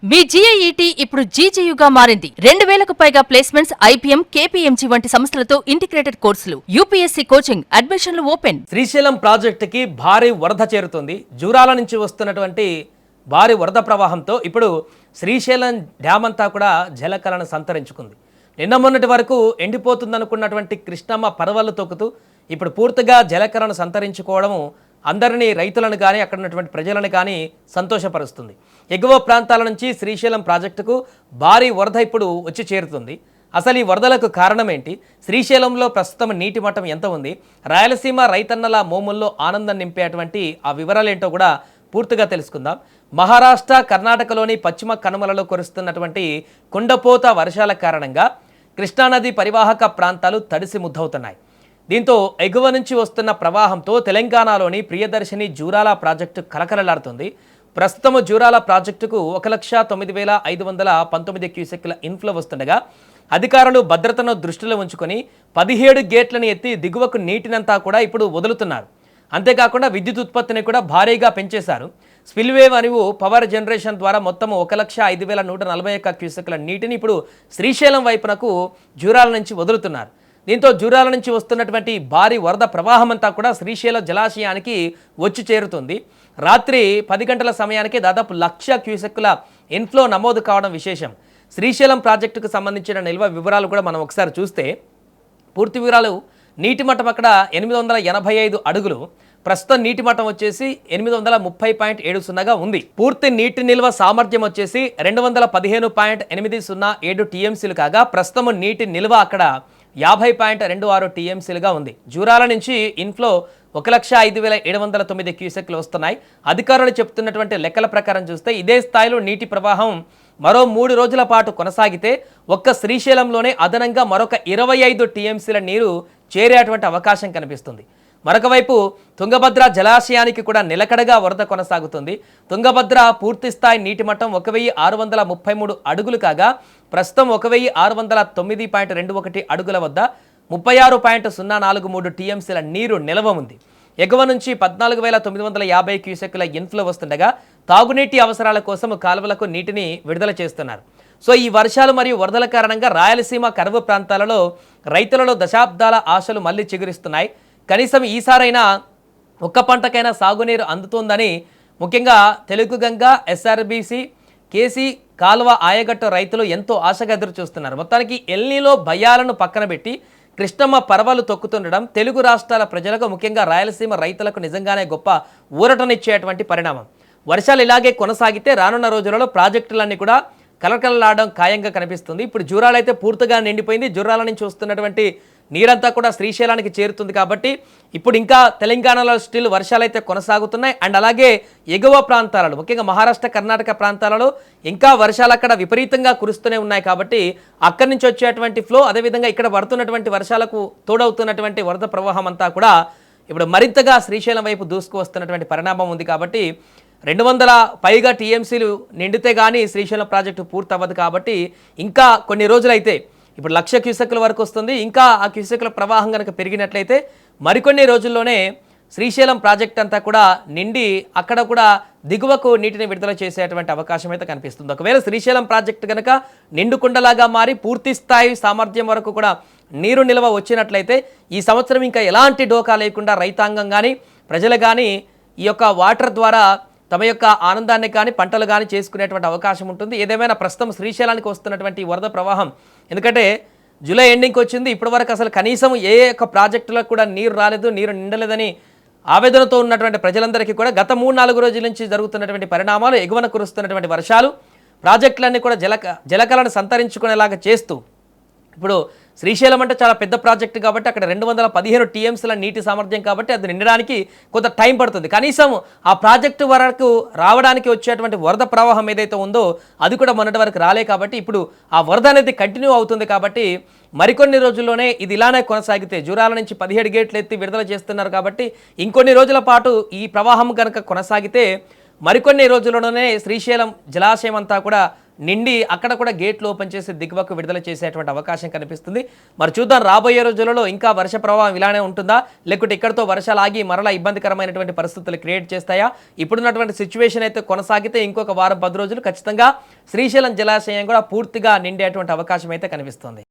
మీ జీఐఈటీ ఇప్పుడు జీజేయుగా మారింది. 2000కు పైగా ప్లేస్మెంట్స్, ఐపీఎం, కేపీఎంజీ వంటి సంస్థలతో ఇంటిగ్రేటెడ్ కోర్సులు, యూపీఎస్సీ కోచింగ్, అడ్మిషన్లు ఓపెన్. శ్రీశైలం ప్రాజెక్టుకి భారీ వరద చేరుతుంది. జూరాల నుంచి వస్తున్నటువంటి భారీ వరద ప్రవాహంతో ఇప్పుడు శ్రీశైలం డ్యామ్ అంతా కూడా జలకళను సంతరించుకుంది. నిన్న మొన్నటి వరకు ఎండిపోతుందనుకున్నటువంటి కృష్ణమ్మ పరవళ్లు తొక్కుతూ ఇప్పుడు పూర్తిగా జలకళను సంతరించుకోవడము అందరినీ, రైతులను కానీ అక్కడ ఉన్నటువంటి ప్రజలను కానీ సంతోషపరుస్తుంది. ఎగువ ప్రాంతాల నుంచి శ్రీశైలం ప్రాజెక్టుకు భారీ వరద ఇప్పుడు వచ్చి చేరుతుంది. అసలు ఈ వరదలకు కారణం ఏంటి? శ్రీశైలంలో ప్రస్తుతం నీటి మట్టం ఎంత ఉంది? రాయలసీమ రైతన్నల మోముల్లో ఆనందం నింపేటువంటి ఆ వివరాలేంటో కూడా పూర్తిగా తెలుసుకుందాం. మహారాష్ట్ర, కర్ణాటకలోని పశ్చిమ కనుమలలో కురుస్తున్నటువంటి కుండపోత వర్షాల కారణంగా కృష్ణానది పరివాహక ప్రాంతాలు తడిసి ముద్దవుతున్నాయి. దీంతో ఎగువ నుంచి వస్తున్న ప్రవాహంతో తెలంగాణలోని ప్రియదర్శిని జూరాల ప్రాజెక్టు కలకలలాడుతుంది. ప్రస్తుతం జూరాల ప్రాజెక్టుకు 1,09,519 క్యూసెక్ల ఇన్ఫ్లో వస్తుండగా అధికారులు భద్రతను దృష్టిలో ఉంచుకొని 17 గేట్లను ఎత్తి దిగువకు నీటినంతా కూడా ఇప్పుడు వదులుతున్నారు. అంతేకాకుండా విద్యుత్ ఉత్పత్తిని కూడా భారీగా పెంచేశారు. స్పిల్వే మరియు పవర్ జనరేషన్ ద్వారా మొత్తం 1,05,141 క్యూసెక్ల నీటిని ఇప్పుడు శ్రీశైలం వైపునకు జూరాల నుంచి వదులుతున్నారు. దీంతో జూరాల నుంచి వస్తున్నటువంటి భారీ వరద ప్రవాహం అంతా కూడా శ్రీశైలం జలాశయానికి వచ్చి చేరుతుంది. రాత్రి 10 గంటల సమయానికి దాదాపు 1,00,000 క్యూసెక్కుల ఇన్ఫ్లో నమోదు కావడం విశేషం. శ్రీశైలం ప్రాజెక్టుకు సంబంధించిన నిల్వ వివరాలు కూడా మనం ఒకసారి చూస్తే పూర్తి వివరాలు. నీటి మట్టం అక్కడ 885 అడుగులు, ప్రస్తుతం నీటి మట్టం వచ్చేసి 830.70గా ఉంది. పూర్తి నీటి నిల్వ సామర్థ్యం వచ్చేసి 215.807 టీఎంసీలు కాగా ప్రస్తుతం నీటి నిల్వ అక్కడ 50.26 టీఎంసీలుగా ఉంది. జూరాల నుంచి ఇన్ఫ్లో 1,05,709 క్యూసెక్లు వస్తున్నాయి. అధికారులు చెప్తున్నటువంటి లెక్కల ప్రకారం చూస్తే ఇదే స్థాయిలో నీటి ప్రవాహం మరో 3 రోజుల పాటు కొనసాగితే ఒక్క శ్రీశైలంలోనే అదనంగా మరొక 25 టీఎంసీల నీరు చేరేటువంటి అవకాశం కనిపిస్తుంది. మరొక వైపు తుంగభద్ర జలాశయానికి కూడా నిలకడగా వరద కొనసాగుతుంది. తుంగభద్ర పూర్తిస్థాయి నీటి మట్టం 1,633 అడుగులు కాగా ప్రస్తుతం 1,609.21 అడుగుల వద్ద 36.043 టీఎంసీల నీరు నిల్వ ఉంది. ఎగువ నుంచి 14,950 క్యూసెక్కుల ఇన్ఫ్లో వస్తుండగా తాగునీటి అవసరాల కోసం కాలువలకు నీటిని విడుదల చేస్తున్నారు. సో ఈ వర్షాలు మరియు వరదల కారణంగా రాయలసీమ కరువు ప్రాంతాలలో రైతులలో దశాబ్దాల ఆశలు మళ్లీ చిగురిస్తున్నాయి. కనీసం ఈసారైనా ఒక్క పంటకైనా సాగునీరు అందుతుందని ముఖ్యంగా తెలుగు గంగ, ఎస్ఆర్బీసీ, కేసీ కాలువ ఆయగట్టు రైతులు ఎంతో ఆశగా ఎదురు చూస్తున్నారు. మొత్తానికి ఎల్నీలో భయాలను పక్కన పెట్టి కృష్ణమ్మ పరవలు తొక్కుతుండడం తెలుగు రాష్ట్రాల ప్రజలకు, ముఖ్యంగా రాయలసీమ రైతులకు నిజంగానే గొప్ప ఊరటనిచ్చేటువంటి పరిణామం. వర్షాలు ఇలాగే కొనసాగితే రానున్న రోజులలో ప్రాజెక్టులన్నీ కూడా కలకలలాడడం ఖాయంగా కనిపిస్తుంది. ఇప్పుడు జూరాలు అయితే పూర్తిగా నిండిపోయింది. జూరాల నుంచి వస్తున్నటువంటి నీరంతా కూడా శ్రీశైలానికి చేరుతుంది. కాబట్టి ఇప్పుడు ఇంకా తెలంగాణలో స్టిల్ వర్షాలు అయితే కొనసాగుతున్నాయి. అండ్ అలాగే ఎగువ ప్రాంతాలలో, ముఖ్యంగా మహారాష్ట్ర, కర్ణాటక ప్రాంతాలలో ఇంకా వర్షాలు అక్కడ విపరీతంగా కురుస్తూనే ఉన్నాయి. కాబట్టి అక్కడి నుంచి వచ్చేటువంటి ఫ్లో, అదేవిధంగా ఇక్కడ పడుతున్నటువంటి వర్షాలకు తోడవుతున్నటువంటి వరద ప్రవాహం అంతా కూడా ఇప్పుడు మరింతగా శ్రీశైలం వైపు దూసుకు వస్తున్నటువంటి పరిణామం ఉంది. కాబట్టి 200 పైగా టీఎంసీలు నిండితే కానీ శ్రీశైలం ప్రాజెక్టు పూర్తవ్వదు. కాబట్టి ఇంకా కొన్ని రోజులైతే ఇప్పుడు 1,00,000 క్యూసెక్ల వరకు వస్తుంది. ఇంకా ఆ క్యూసెక్ల ప్రవాహం కనుక పెరిగినట్లయితే మరికొన్ని రోజుల్లోనే శ్రీశైలం ప్రాజెక్ట్ అంతా కూడా నిండి అక్కడ కూడా దిగువకు నీటిని విడుదల చేసేటువంటి అవకాశం అయితే కనిపిస్తుంది. ఒకవేళ శ్రీశైలం ప్రాజెక్టు కనుక నిండుకుండలాగా మారి పూర్తి స్థాయి సామర్థ్యం వరకు కూడా నీరు నిల్వ వచ్చినట్లయితే ఈ సంవత్సరం ఇంకా ఎలాంటి డోకా లేకుండా రైతాంగం కానీ ప్రజలు కానీ ఈ యొక్క వాటర్ ద్వారా తమ యొక్క ఆనందాన్ని కానీ పంటలు కానీ చేసుకునేటువంటి అవకాశం ఉంటుంది. ఏదేమైనా ప్రస్తుతం శ్రీశైలానికి వస్తున్నటువంటి వరద ప్రవాహం, ఎందుకంటే జూలై ఎండింగ్కి వచ్చింది, ఇప్పటి వరకు అసలు కనీసం ఏ ఒక్క ప్రాజెక్టులకు కూడా నీరు రాలేదు, నీరు నిండలేదని ఆవేదనతో ఉన్నటువంటి ప్రజలందరికీ కూడా గత 3-4 రోజుల నుంచి జరుగుతున్నటువంటి పరిణామాలు, ఎగువన కురుస్తున్నటువంటి వర్షాలు ప్రాజెక్టులన్నీ కూడా జలకళను సంతరించుకునేలాగా చేస్తూ ఇప్పుడు శ్రీశైలం అంటే చాలా పెద్ద ప్రాజెక్టు కాబట్టి అక్కడ 215 టీఎంసీల నీటి సామర్థ్యం కాబట్టి అది నిండడానికి కొంత టైం పడుతుంది. కనీసం ఆ ప్రాజెక్టు వరకు రావడానికి వచ్చేటువంటి వరద ప్రవాహం ఏదైతే ఉందో అది కూడా మొన్నటి వరకు రాలే. కాబట్టి ఇప్పుడు ఆ వరద అనేది కంటిన్యూ అవుతుంది. కాబట్టి మరికొన్ని రోజుల్లోనే ఇది ఇలానే కొనసాగితే, జూరాల నుంచి 17 గేట్లు ఎత్తి విడుదల చేస్తున్నారు కాబట్టి ఇంకొన్ని రోజుల పాటు ఈ ప్రవాహం కనుక కొనసాగితే మరికొన్ని రోజుల్లోనే శ్రీశైలం జలాశయం అంతా కూడా నిండి అక్కడ కూడా గేట్లు ఓపెన్ చేసి దిగువకు విడుదల చేసేటువంటి అవకాశం కనిపిస్తుంది. మరి చూద్దాం రాబోయే రోజులలో ఇంకా వర్ష ప్రభావం ఇలానే ఉంటుందా, లేకుంటే ఇక్కడతో వర్షాలు ఆగి మరలా ఇబ్బందికరమైనటువంటి పరిస్థితులు క్రియేట్ చేస్తాయా? ఇప్పుడున్నటువంటి సిచ్యువేషన్ అయితే కొనసాగితే ఇంకొక వారం 10 రోజులు ఖచ్చితంగా శ్రీశైలం జలాశయం కూడా పూర్తిగా నిండేటువంటి అవకాశం అయితే కనిపిస్తుంది.